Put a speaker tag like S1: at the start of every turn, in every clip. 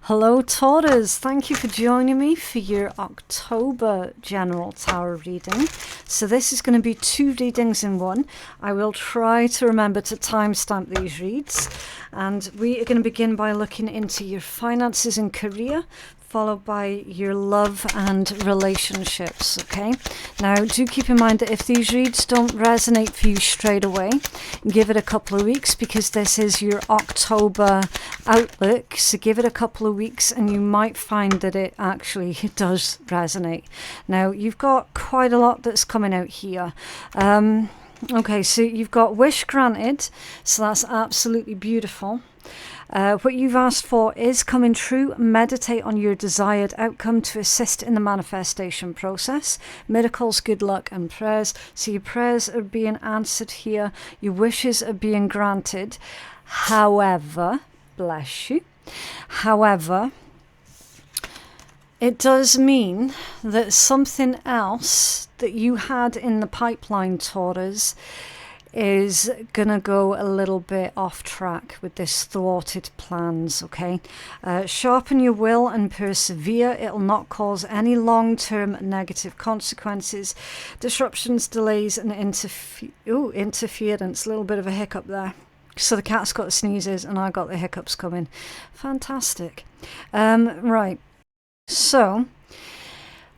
S1: Hello Taurus, thank you for joining me for your October general tarot reading. So this is going to be 2 readings in one. I will try to remember to timestamp these reads, and we are going to begin by looking into your finances and career, followed by your love and relationships. Okay, now do keep in mind that if these reads don't resonate for you straight away, give it a couple of weeks, because this is your October outlook. So give it a couple of weeks and you might find that it actually does resonate. Now you've got quite a lot that's coming out here. Okay, so you've got wish granted, so that's absolutely beautiful. What you've asked for is coming true. Meditate on your desired outcome to assist in the manifestation process. Miracles, good luck and prayers. So your prayers are being answered here. Your wishes are being granted. However, bless you. However, it does mean that something else that you had in the pipeline, Taurus, is gonna go a little bit off track with this thwarted plans. Okay, sharpen your will and persevere. It'll not cause any long-term negative consequences, disruptions, delays and interference. A little bit of a hiccup there. So the cat's got the sneezes and I got the hiccups coming. Fantastic. Right, so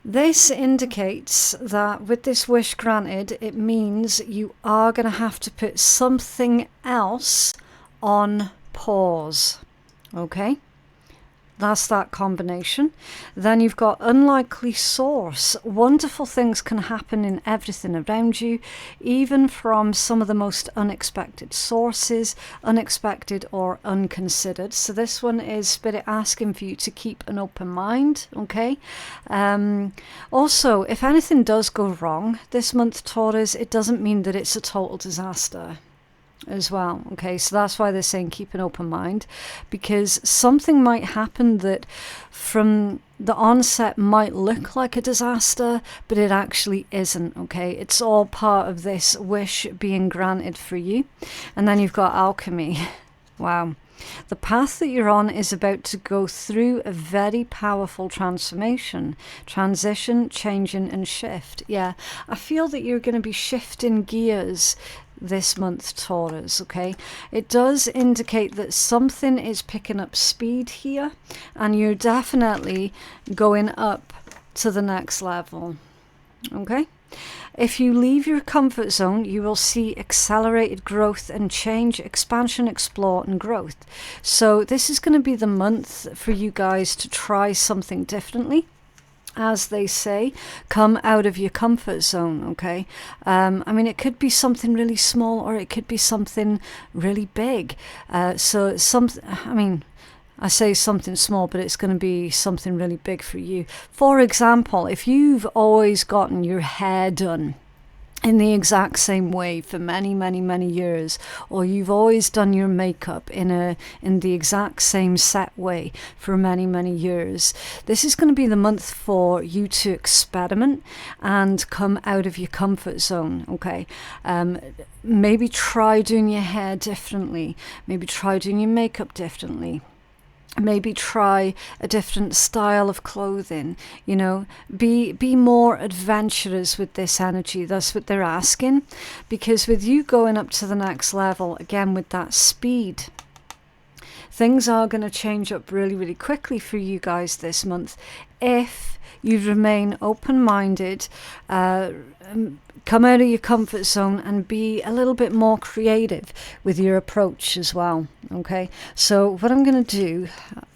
S1: this indicates that with this wish granted, it means you are going to have to put something else on pause. Okay, that's that combination. Then you've got unlikely source. Wonderful things can happen in everything around you, even from some of the most unexpected sources, unexpected or unconsidered. So this one is Spirit asking for you to keep an open mind. Okay, also, if anything does go wrong this month, Taurus, it doesn't mean that it's a total disaster as well. Okay, so that's why they're saying keep an open mind, because something might happen that from the onset might look like a disaster, but it actually isn't. Okay, it's all part of this wish being granted for you. And then you've got alchemy. Wow, the path that you're on is about to go through a very powerful transformation, transition, changing and shift. Yeah, I feel that you're going to be shifting gears this month, Taurus. Okay, it does indicate that something is picking up speed here and you're definitely going up to the next level. Okay, if you leave your comfort zone, you will see accelerated growth and change, expansion, explore and growth. So this is going to be the month for you guys to try something differently. As they say, come out of your comfort zone. Okay, I mean, it could be something really small or it could be something really big. I say something small, but it's going to be something really big for you. For example, if you've always gotten your hair done in the exact same way for many years, or you've always done your makeup in the exact same set way for many years, this is going to be the month for you to experiment and come out of your comfort zone. Okay, maybe try doing your hair differently, maybe try doing your makeup differently, maybe try a different style of clothing. You know, be more adventurous with this energy. That's what they're asking, because with you going up to the next level again with that speed, things are going to change up really quickly for you guys this month if you remain open-minded, come out of your comfort zone and be a little bit more creative with your approach as well. Okay, so what I'm going to do,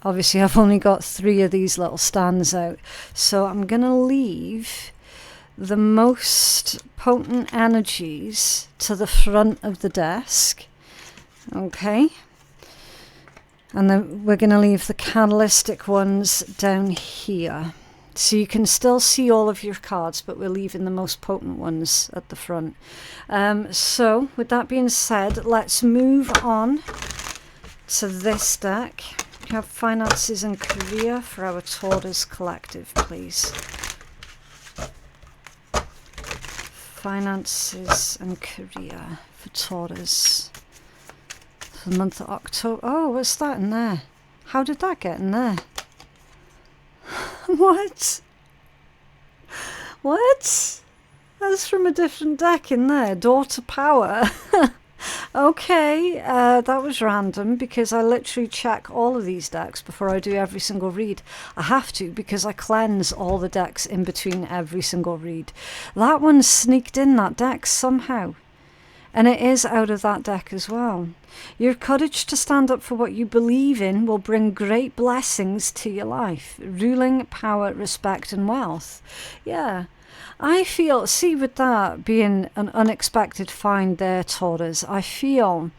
S1: obviously I've only got 3 of these little stands out, so I'm going to leave the most potent energies to the front of the desk. Okay, and then we're going to leave the candlestick ones down here. So you can still see all of your cards, but we're leaving the most potent ones at the front. So with that being said, let's move on to this deck. We have finances and career for our Taurus collective, please. Finances and career for Taurus for the month of October. Oh, what's that in there? How did that get in there? What? What? That's from a different deck in there. Daughter Power. Okay, that was random because I literally check all of these decks before I do every single read. I have to because I cleanse all the decks in between every single read. That one sneaked in that deck somehow. And it is out of that deck as well. Your courage to stand up for what you believe in will bring great blessings to your life. Ruling, power, respect and wealth. Yeah. I feel, see, with that being an unexpected find there, Taurus, I feel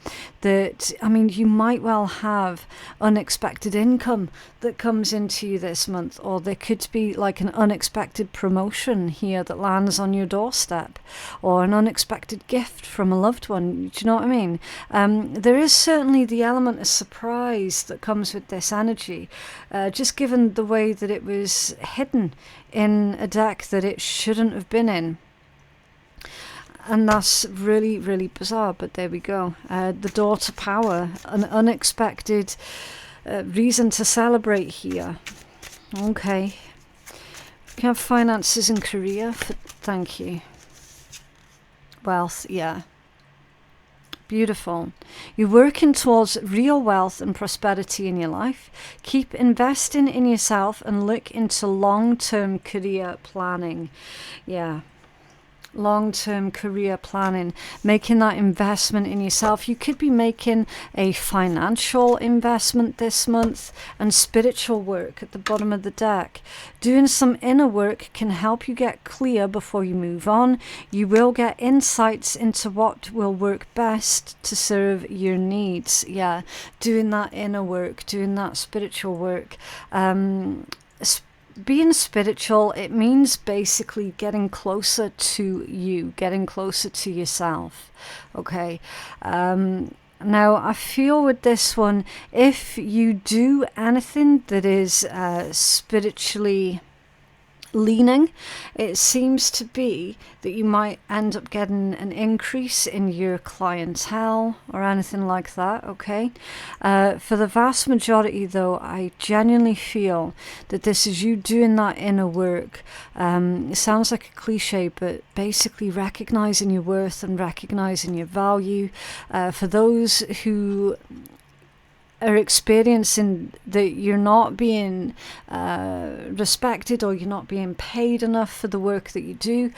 S1: that, I mean, you might well have unexpected income that comes into you this month, or there could be like an unexpected promotion here that lands on your doorstep, or an unexpected gift from a loved one. Do you know what I mean? There is certainly the element of surprise that comes with this energy, just given the way that it was hidden in a deck that it shouldn't have been in. And that's really, really bizarre, but there we go. The Daughter Power, an unexpected reason to celebrate here. Okay. We have finances and career. Thank you. Wealth, yeah. Beautiful. You're working towards real wealth and prosperity in your life. Keep investing in yourself and look into long-term career planning. Yeah. Long-term career planning, making that investment in yourself. You could be making a financial investment this month, and spiritual work at the bottom of the deck. Doing some inner work can help you get clear before you move on. You will get insights into what will work best to serve your needs. Yeah, doing that inner work, doing that spiritual work. Being spiritual, it means basically getting closer to you, getting closer to yourself. Okay. Now, I feel with this one, if you do anything that is spiritually leaning, it seems to be that you might end up getting an increase in your clientele or anything like that. Okay, for the vast majority though, I genuinely feel that this is you doing that inner work. It sounds like a cliche, but basically recognizing your worth and recognizing your value. For those who are experiencing that you're not being respected, or you're not being paid enough for the work that you do,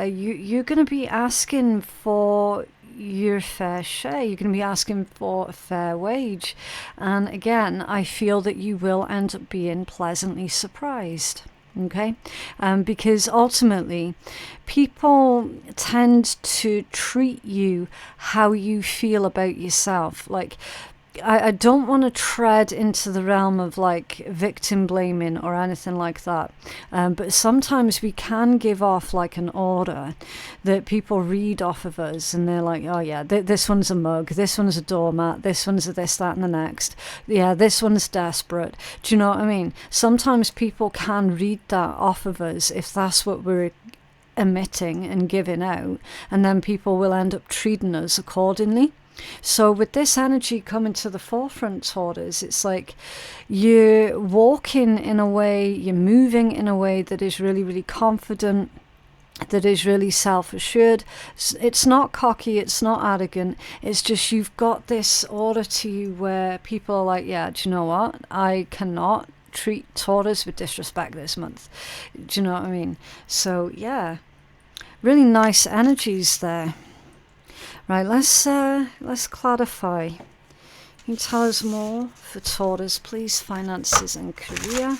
S1: you're going to be asking for your fair share. You're going to be asking for a fair wage. And again, I feel that you will end up being pleasantly surprised. Okay, because ultimately people tend to treat you how you feel about yourself. Like, I don't want to tread into the realm of like victim blaming or anything like that, but sometimes we can give off like an aura that people read off of us, and they're like, oh yeah, this one's a mug, this one's a doormat, this one's a this, that and the next, yeah, this one's desperate. Do you know what I mean? Sometimes people can read that off of us if that's what we're emitting and giving out, and then people will end up treating us accordingly. So with this energy coming to the forefront, Taurus, it's like you're walking in a way, you're moving in a way that is really, really confident, that is really self-assured. It's not cocky, it's not arrogant, it's just you've got this aura to you where people are like, yeah, do you know what? I cannot treat Taurus with disrespect this month. Do you know what I mean? So yeah, really nice energies there. Right, let's clarify. Can you tell us more for Taurus, please? Finances and career.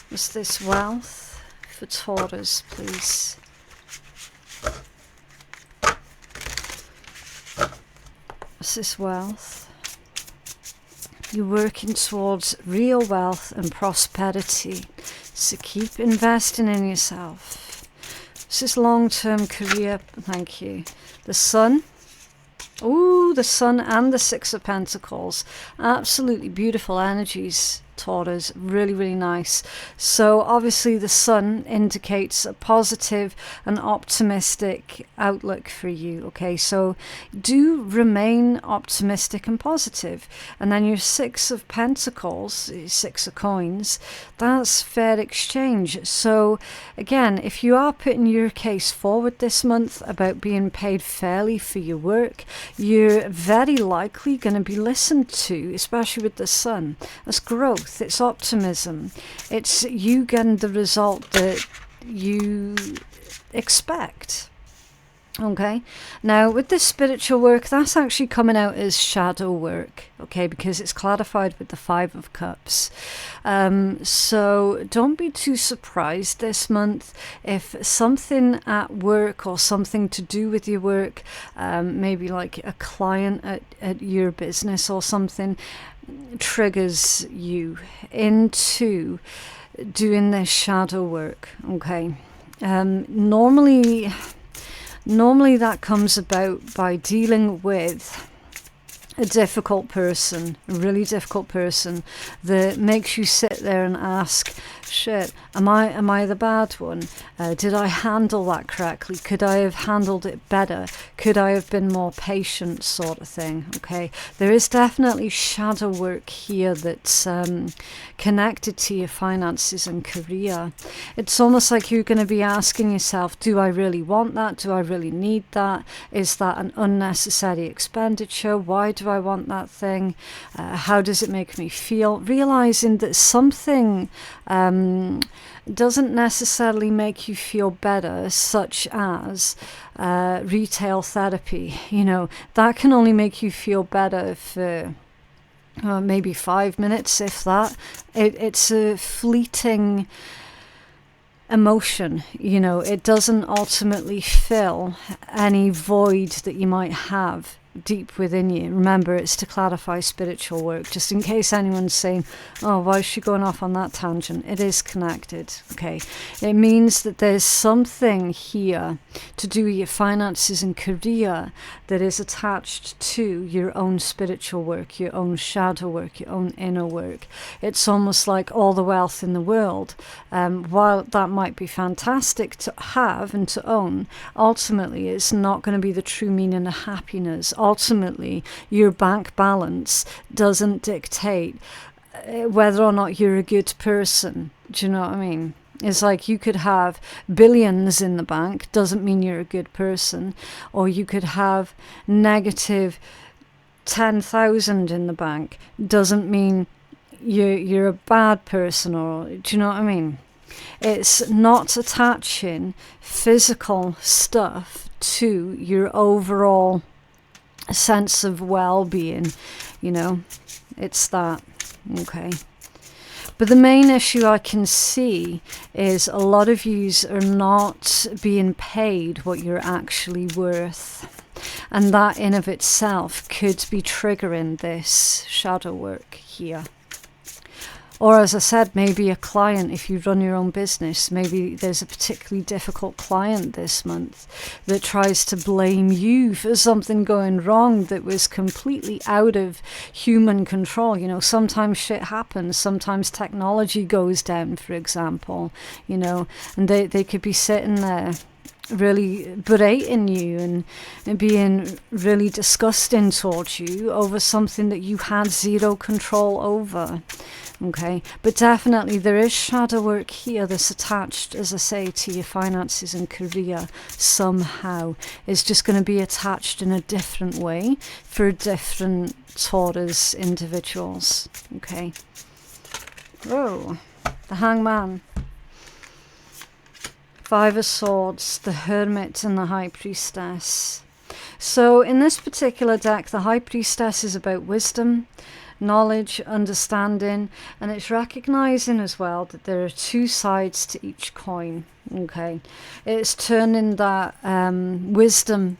S1: What's this wealth for Taurus, please? What's this wealth? You're working towards real wealth and prosperity, so keep investing in yourself. This is long-term career. Thank you. The Sun. Ooh, the Sun and the Six of Pentacles. Absolutely beautiful energies Taurus. Really, really nice. So obviously the sun indicates a positive and optimistic outlook for you. Okay, so do remain optimistic and positive. And then your Six of Pentacles, Six of Coins, that's fair exchange. So again, if you are putting your case forward this month about being paid fairly for your work, you're very likely going to be listened to, especially with the sun. That's growth. It's optimism. It's you getting the result that you expect. Okay, now with this spiritual work, that's actually coming out as shadow work, okay, because it's clarified with the Five of Cups. So don't be too surprised this month if something at work or something to do with your work, maybe like a client at your business or something, triggers you into doing this shadow work. Okay, normally that comes about by dealing with a difficult person, a really difficult person that makes you sit there and ask, shit, am I the bad one? Did I handle that correctly? Could I have handled it better? Could I have been more patient, sort of thing? Okay, there is definitely shadow work here that's connected to your finances and career. It's almost like you're going to be asking yourself, do I really want that? Do I really need that? Is that an unnecessary expenditure? Why do I want that thing? How does it make me feel? Realizing that something doesn't necessarily make you feel better, such as retail therapy. You know, that can only make you feel better for maybe 5 minutes, if that. It's a fleeting emotion, you know. It doesn't ultimately fill any void that you might have deep within you. Remember, it's to clarify spiritual work, just in case anyone's saying, oh, why is she going off on that tangent? It is connected. Okay, it means that there's something here to do with your finances and career that is attached to your own spiritual work, your own shadow work, your own inner work. It's almost like all the wealth in the world. While that might be fantastic to have and to own, ultimately it's not going to be the true meaning of happiness. Ultimately, your bank balance doesn't dictate whether or not you're a good person. Do you know what I mean? It's like you could have billions in the bank, doesn't mean you're a good person. Or you could have negative 10,000 in the bank, doesn't mean you're a bad person. Or do you know what I mean? It's not attaching physical stuff to your overall sense of well-being, you know. It's that. Okay, but the main issue I can see is a lot of yous are not being paid what you're actually worth, and that in of itself could be triggering this shadow work here. Or, as I said, maybe a client, if you run your own business, maybe there's a particularly difficult client this month that tries to blame you for something going wrong that was completely out of human control. You know, sometimes shit happens. Sometimes technology goes down, for example, you know, and they could be sitting there really berating you and being really disgusting towards you over something that you had zero control over. Okay, but definitely there is shadow work here that's attached, as I say, to your finances and career somehow. It's just going to be attached in a different way for different Taurus individuals. Okay. Whoa, the Hangman. Five of Swords, the Hermit and the High Priestess. So in this particular deck, the High Priestess is about wisdom, knowledge, understanding, and it's recognizing as well that there are two sides to each coin. Okay, it's turning that wisdom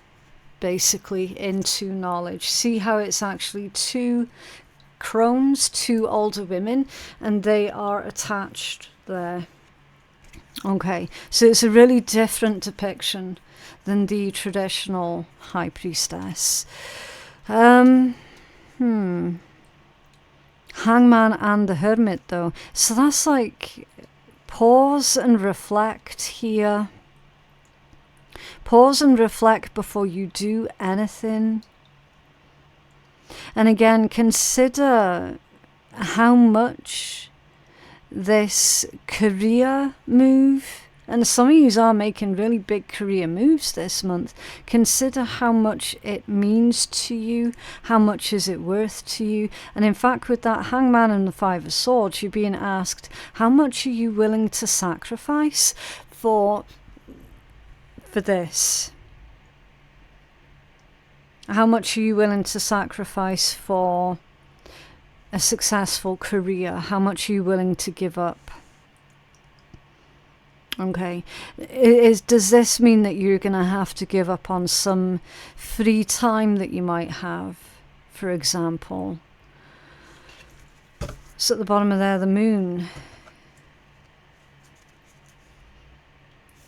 S1: basically into knowledge. See how it's actually two crones, two older women, and they are attached there. Okay, so it's a really different depiction than the traditional High Priestess. Hangman and the Hermit though. So that's like, pause and reflect here. Pause and reflect before you do anything. And again, consider how much this career move, and some of you are making really big career moves this month. Consider how much it means to you. How much is it worth to you? And in fact, with that Hangman and the Five of Swords, you're being asked, how much are you willing to sacrifice for this? How much are you willing to sacrifice for a successful career? How much are you willing to give up? Okay, does this mean that you're going to have to give up on some free time that you might have, for example? So at the bottom of there, the Moon.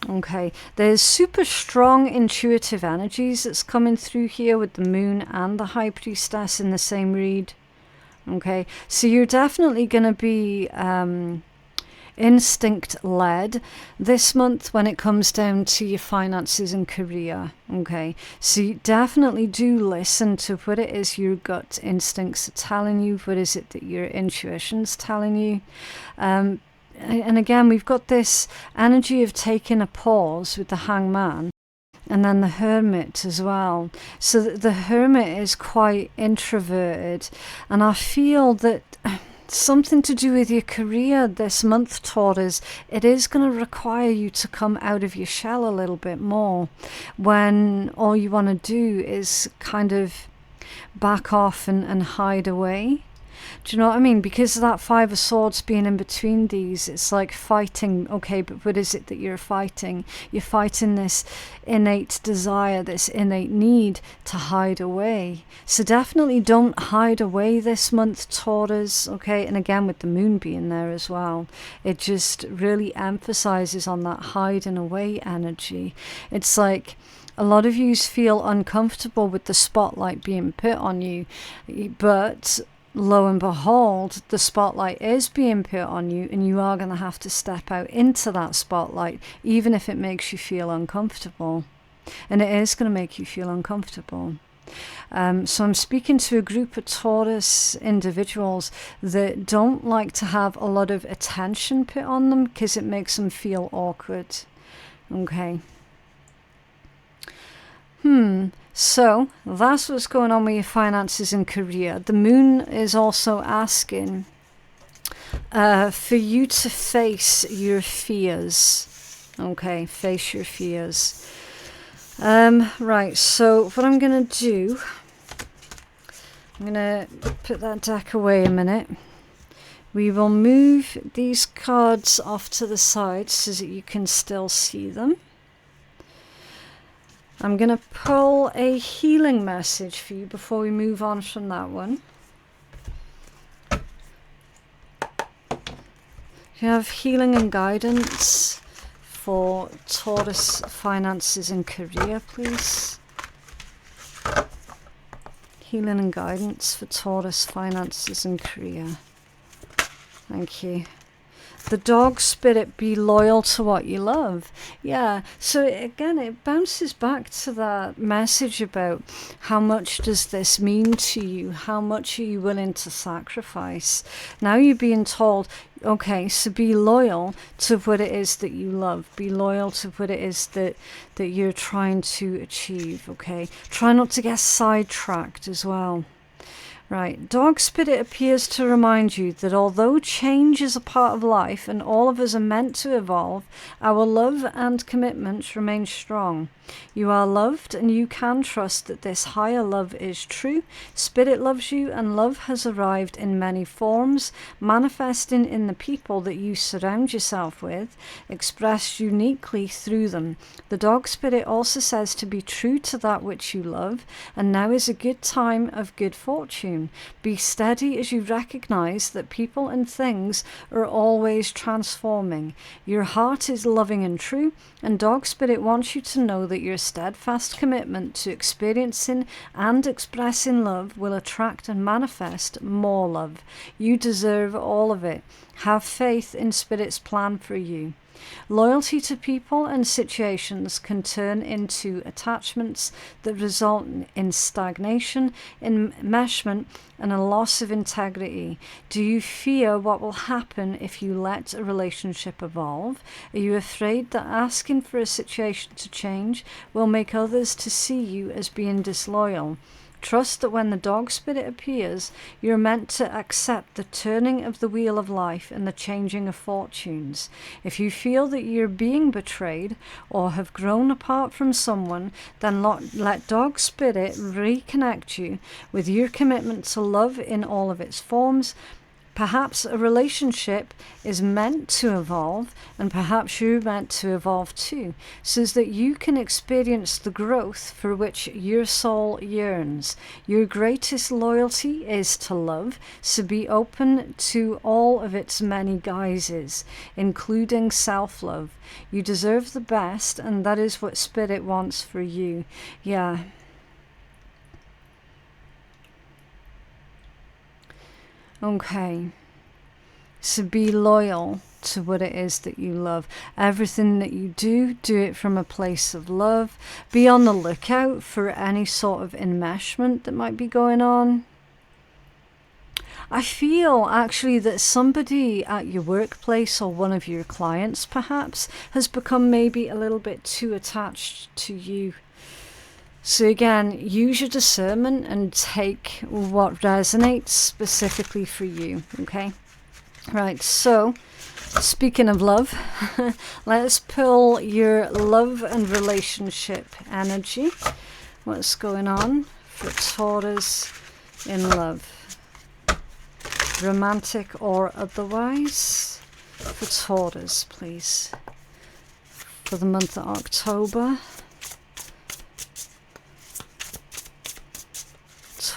S1: Okay, there's super strong intuitive energies that's coming through here with the Moon and the High Priestess in the same read. Okay, so you're definitely going to be instinct led this month when it comes down to your finances and career. Okay, so you definitely do listen to what it is your gut instincts are telling you. What is it that your intuition's telling you? And again, we've got this energy of taking a pause with the Hangman and then the Hermit as well. So the Hermit is quite introverted, and I feel that something to do with your career this month, Taurus, it is going to require you to come out of your shell a little bit more, when all you want to do is kind of back off and hide away. Do you know what I mean? Because of that Five of Swords being in between these, it's like fighting. Okay, but what is it that you're fighting? You're fighting this innate desire, this innate need to hide away. So definitely don't hide away this month, Taurus. Okay, and again with the Moon being there as well, it just really emphasizes on that hiding away energy. It's like a lot of you feel uncomfortable with the spotlight being put on you, but lo and behold, the spotlight is being put on you, and you are going to have to step out into that spotlight, even if it makes you feel uncomfortable. And it is going to make you feel uncomfortable. So I'm speaking to a group of Taurus individuals that don't like to have a lot of attention put on them because it makes them feel awkward. Okay. So that's what's going on with your finances and career. The Moon is also asking for you to face your fears. Okay, face your fears. Right, so what I'm going to do, I'm going to put that deck away a minute. We will move these cards off to the side so that you can still see them. I'm going to pull a healing message for you before we move on from that one. You have healing and guidance for Taurus finances and career, please. Healing and guidance for Taurus finances and career. Thank you. The dog spirit, be loyal to what you love. Yeah, so again, it bounces back to that message about how much does this mean to you? How much are you willing to sacrifice? Now you're being told, okay, so be loyal to what it is that you love. Be loyal to what it is that you're trying to achieve, okay? Try not to get sidetracked as well. Right, Dog Spirit appears to remind you that although change is a part of life and all of us are meant to evolve, our love and commitment remain strong. You are loved and you can trust that this higher love is true. Spirit loves you and love has arrived in many forms, manifesting in the people that you surround yourself with, expressed uniquely through them. The Dog Spirit also says to be true to that which you love, and now is a good time of good fortune. soon. Be steady as you recognize that people and things are always transforming. Your heart is loving and true, and Dog Spirit wants you to know that your steadfast commitment to experiencing and expressing love will attract and manifest more love. You deserve all of it. Have faith in Spirit's plan for you. Loyalty to people and situations can turn into attachments that result in stagnation, enmeshment, and a loss of integrity. Do you fear what will happen if you let a relationship evolve? Are you afraid that asking for a situation to change will make others to see you as being disloyal? Trust that when the Dog Spirit appears, you're meant to accept the turning of the wheel of life and the changing of fortunes. If you feel that you're being betrayed or have grown apart from someone, then let Dog Spirit reconnect you with your commitment to love in all of its forms. Perhaps a relationship is meant to evolve, and perhaps you're meant to evolve too, so that you can experience the growth for which your soul yearns. Your greatest loyalty is to love, so be open to all of its many guises, including self-love. You deserve the best, and that is what Spirit wants for you. Yeah. Okay, so be loyal to what it is that you love. Everything that you do, do it from a place of love. Be on the lookout for any sort of enmeshment that might be going on. I feel actually that somebody at your workplace or one of your clients perhaps has become maybe a little bit too attached to you. So again, use your discernment and take what resonates specifically for you, okay? Right, so speaking of love, let's pull your love and relationship energy. What's going on for Taurus in love? Romantic or otherwise? For Taurus, please. For the month of October.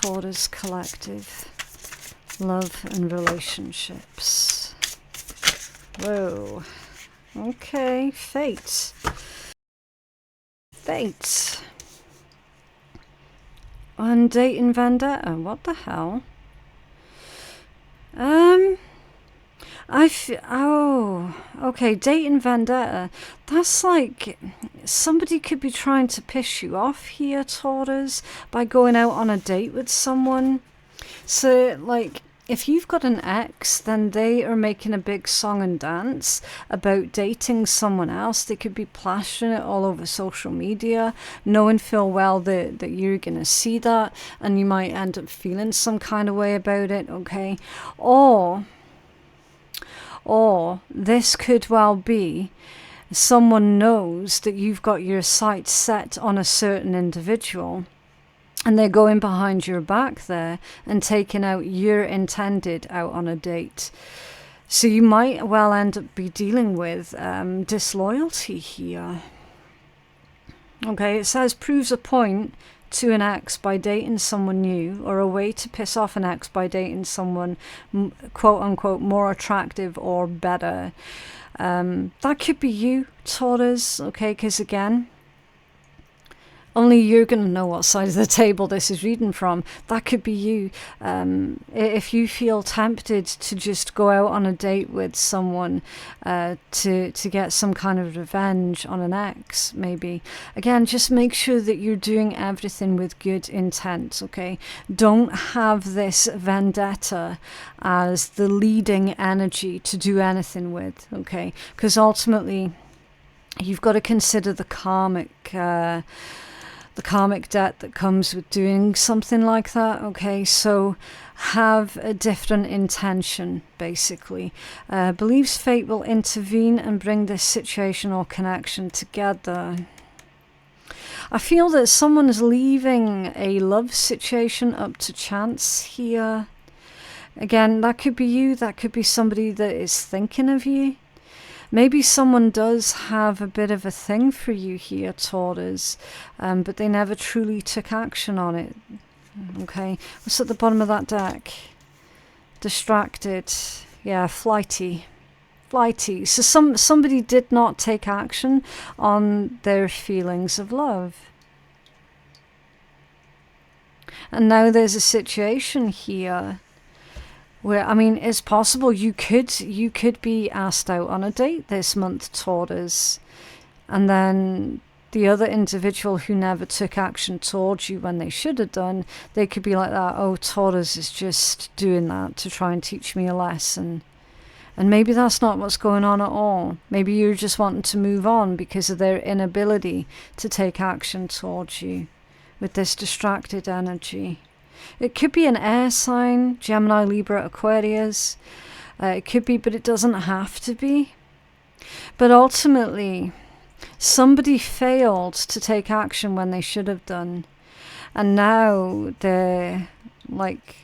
S1: Taurus collective, love and relationships. Whoa. Okay, fate. Fate. On dating vendetta. What the hell? Oh, okay, dating vendetta. That's like somebody could be trying to piss you off here, Taurus, by going out on a date with someone. So, like, if you've got an ex, then they are making a big song and dance about dating someone else. They could be plastering it all over social media, knowing full well that you're going to see that, and you might end up feeling some kind of way about it, okay? Or this could well be someone knows that you've got your sights set on a certain individual, and they're going behind your back there and taking out your intended out on a date. So you might well end up be dealing with disloyalty here. Okay, it says proves a point to an ex by dating someone new, or a way to piss off an ex by dating someone quote unquote more attractive or better. That could be you, Taurus, okay, because again, only you're going to know what side of the table this is reading from. That could be you. If you feel tempted to just go out on a date with someone to get some kind of revenge on an ex, maybe. Again, just make sure that you're doing everything with good intent, okay? Don't have this vendetta as the leading energy to do anything with, okay? Because ultimately, you've got to consider the karmic debt that comes with doing something like that, okay? So have a different intention, basically. Believes fate will intervene and bring this situation or connection together. I feel that someone is leaving a love situation up to chance here. Again, that could be you, that could be somebody that is thinking of you. Maybe someone does have a bit of a thing for you here, Taurus, but they never truly took action on it. Okay, what's at the bottom of that deck? Distracted. Yeah, flighty. Flighty. So somebody did not take action on their feelings of love. And now there's a situation here where, I mean, it's possible you could be asked out on a date this month, Taurus, and then the other individual who never took action towards you when they should have done, they could be like that, oh, Taurus is just doing that to try and teach me a lesson. And maybe that's not what's going on at all. Maybe you're just wanting to move on because of their inability to take action towards you with this distracted energy. It could be an air sign, Gemini, Libra, Aquarius. It could be, but it doesn't have to be. But ultimately, somebody failed to take action when they should have done. And now they're like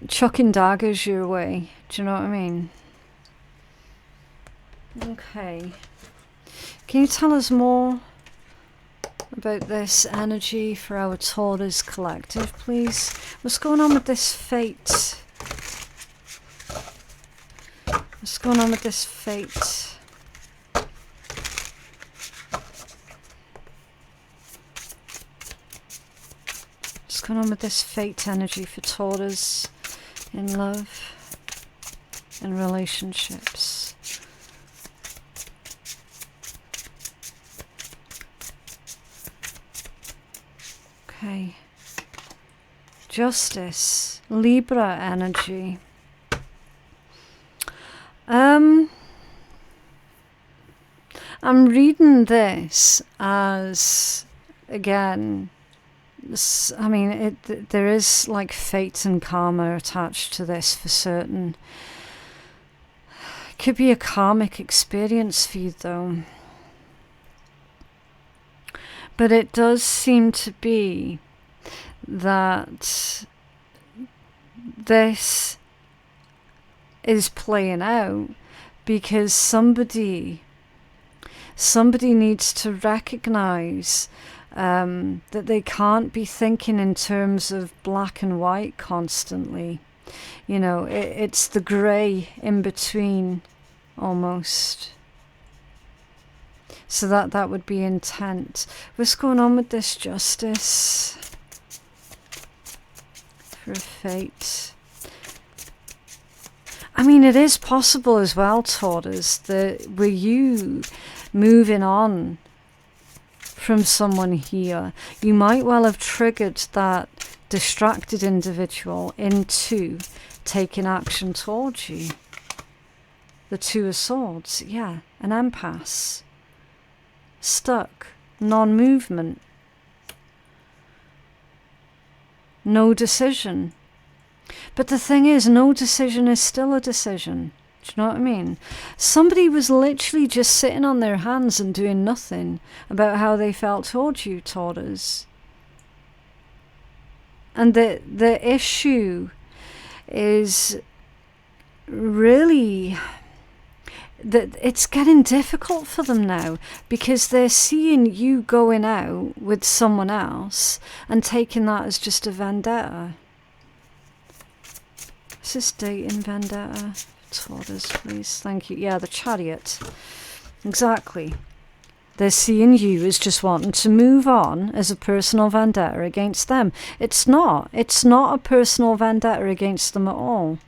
S1: chucking daggers your way. Do you know what I mean? Okay. Can you tell us more about this energy for our Taurus collective, please? What's going on with this fate? What's going on with this fate? What's going on with this fate energy for Taurus in love and relationships? Okay. Justice, Libra energy. I'm reading this as, again, I mean, there is like fate and karma attached to this for certain. It could be a karmic experience for you though. But it does seem to be that this is playing out because somebody needs to recognize that they can't be thinking in terms of black and white constantly. You know, it's the grey in between almost. So that would be intent. What's going on with this justice for fate? I mean, it is possible as well, Taurus, that were you moving on from someone here, you might well have triggered that distracted individual into taking action towards you. The Two of Swords, yeah, an impasse. Stuck, non-movement, no decision. But the thing is, no decision is still a decision. Do you know what I mean? Somebody was literally just sitting on their hands and doing nothing about how they felt towards you, Taurus. And the issue is really that it's getting difficult for them now because they're seeing you going out with someone else and taking that as just a vendetta. Is this dating vendetta? Taurus, please. Thank you. Yeah, the Chariot. Exactly. They're seeing you as just wanting to move on as a personal vendetta against them. It's not. It's not a personal vendetta against them at all.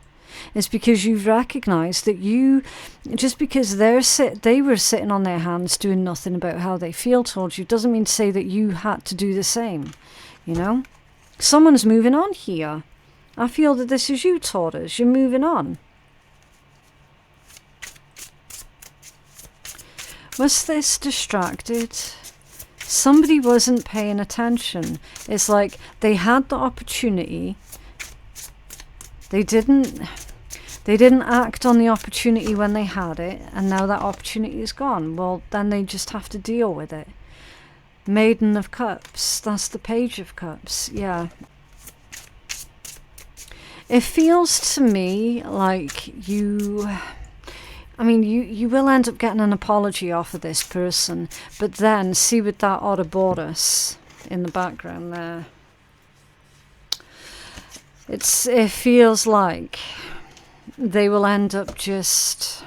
S1: It's because you've recognised that you, just because they were sitting on their hands doing nothing about how they feel towards you, doesn't mean to say that you had to do the same. You know? Someone's moving on here. I feel that this is you, Taurus. You're moving on. Was this distracted? Somebody wasn't paying attention. It's like they had the opportunity. They didn't act on the opportunity when they had it, and now that opportunity is gone. Well, then they just have to deal with it. Maiden of Cups. That's the Page of Cups. Yeah. It feels to me like you will end up getting an apology off of this person, but then see with that Ouroboros in the background there. It feels like they will end up just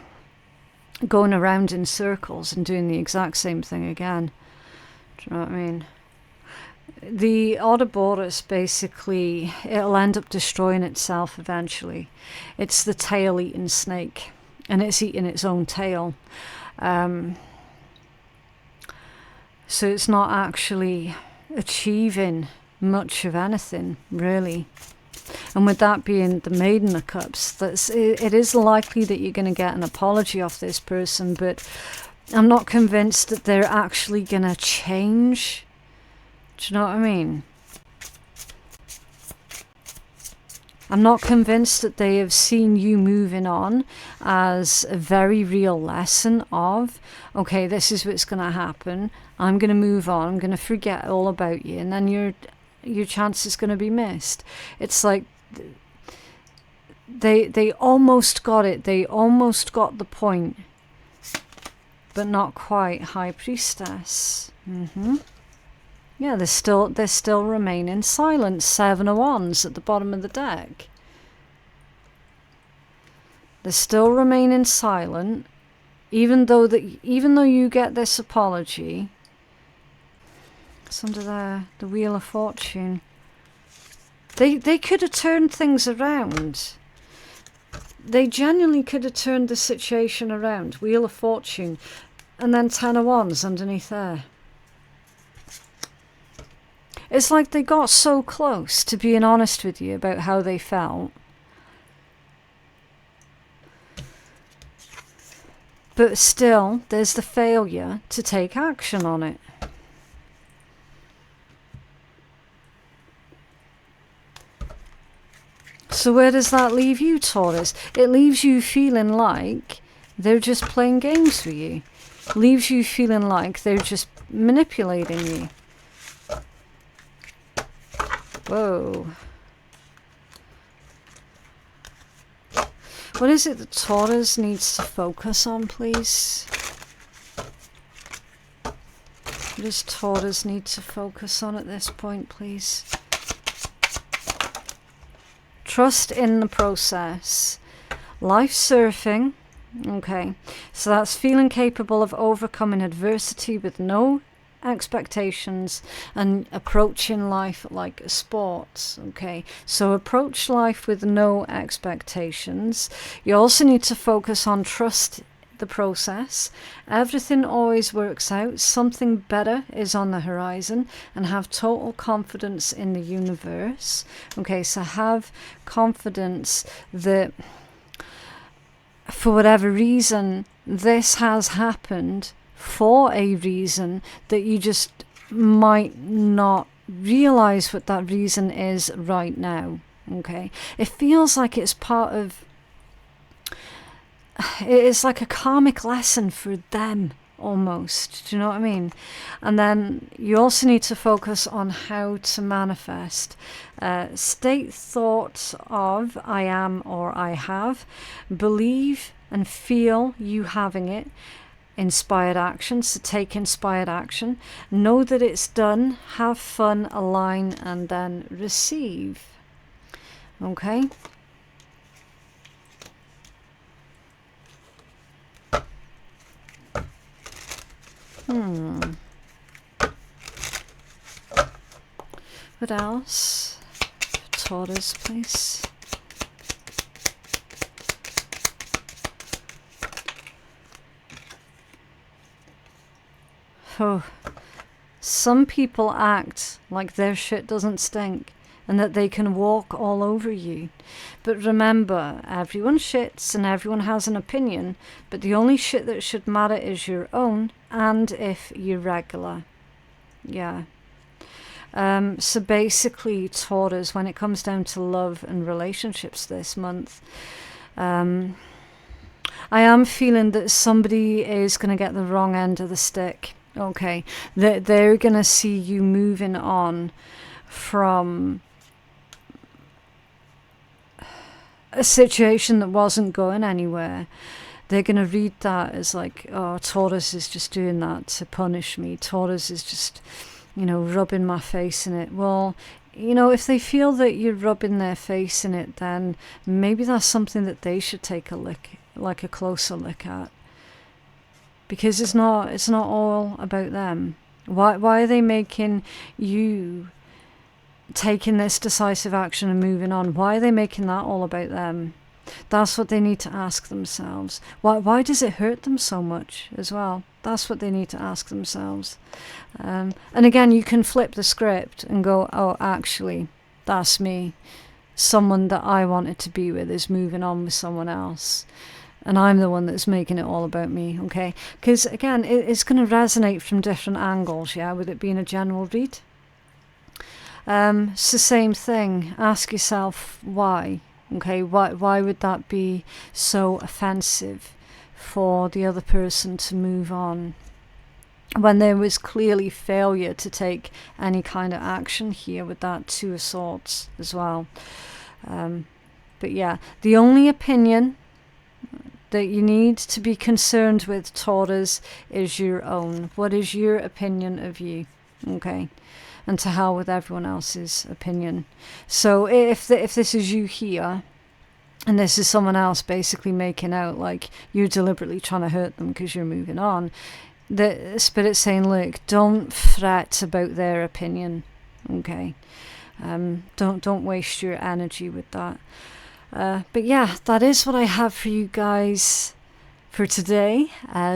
S1: going around in circles and doing the exact same thing again. Do you know what I mean? The Ouroboros, basically, it'll end up destroying itself eventually. It's the tail-eating snake, and it's eating its own tail. So it's not actually achieving much of anything, really. And with that being the Maiden of Cups, it is likely that you're going to get an apology off this person, but I'm not convinced that they're actually going to change. Do you know what I mean? I'm not convinced that they have seen you moving on as a very real lesson of, okay, this is what's going to happen. I'm going to move on. I'm going to forget all about you. And then your chance is going to be missed. It's like they almost got it. They almost got the point. But not quite. High Priestess. Yeah, they're still remaining silent. 7 of Wands at the bottom of the deck. They're still remaining silent, even though you get this apology. It's under the Wheel of Fortune. They could have turned things around. They genuinely could have turned the situation around. Wheel of Fortune, and then 10 of Wands underneath there. It's like they got so close to being honest with you about how they felt. But still, there's the failure to take action on it. So where does that leave you, Taurus? It leaves you feeling like they're just playing games with you. Leaves you feeling like they're just manipulating you. Whoa. What is it that Taurus needs to focus on, please? What does Taurus need to focus on at this point, please? Trust in the process. Life surfing. Okay. So that's feeling capable of overcoming adversity with no expectations and approaching life like a sport. Okay, so approach life with no expectations. You also need to focus on trust the process. Everything always works out. Something better is on the horizon, and have total confidence in the universe. Okay, so have confidence that for whatever reason this has happened, for a reason that you just might not realize what that reason is right now. Okay, it feels like it's part of, it's like a karmic lesson for them almost. Do you know what I mean? And then you also need to focus on how to manifest. State thoughts of I am or I have. Believe and feel you having it. Inspired action, so take inspired action. Know that it's done. Have fun, align, and then receive. Okay? What else? Taurus, please. Oh, some people act like their shit doesn't stink and that they can walk all over you. But remember, everyone shits and everyone has an opinion, but the only shit that should matter is your own, and if you're regular. Yeah. So basically, Taurus, when it comes down to love and relationships this month, I am feeling that somebody is going to get the wrong end of the stick. Okay, they're going to see you moving on from a situation that wasn't going anywhere. They're going to read that as like, oh, Taurus is just doing that to punish me. Taurus is just you know, rubbing my face in it. Well, you know, if they feel that you're rubbing their face in it, then maybe that's something that they should take a look, like a closer look at. Because it's not all about them. Why are they making you taking this decisive action and moving on? Why are they making that all about them? That's what they need to ask themselves. Why does it hurt them so much as well? That's what they need to ask themselves. And again, you can flip the script and go, oh, actually, that's me. Someone that I wanted to be with is moving on with someone else. And I'm the one that's making it all about me, okay? Because, again, it's going to resonate from different angles, yeah, with it being a general read. It's the same thing. Ask yourself why, okay? Why would that be so offensive for the other person to move on when there was clearly failure to take any kind of action here with that Two of Swords as well? But yeah, the only opinion that you need to be concerned with, Taurus, is your own. What is your opinion of you? Okay. And to hell with everyone else's opinion. So if this is you here, and this is someone else basically making out like you're deliberately trying to hurt them because you're moving on, the Spirit's saying, look, don't fret about their opinion. Okay. Don't waste your energy with that. But yeah, that is what I have for you guys for today.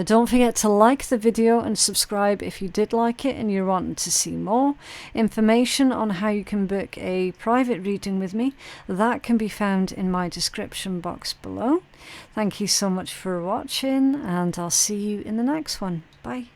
S1: Don't forget to like the video and subscribe if you did like it and you're wanting to see more. Information on how you can book a private reading with me, that can be found in my description box below. Thank you so much for watching, and I'll see you in the next one. Bye.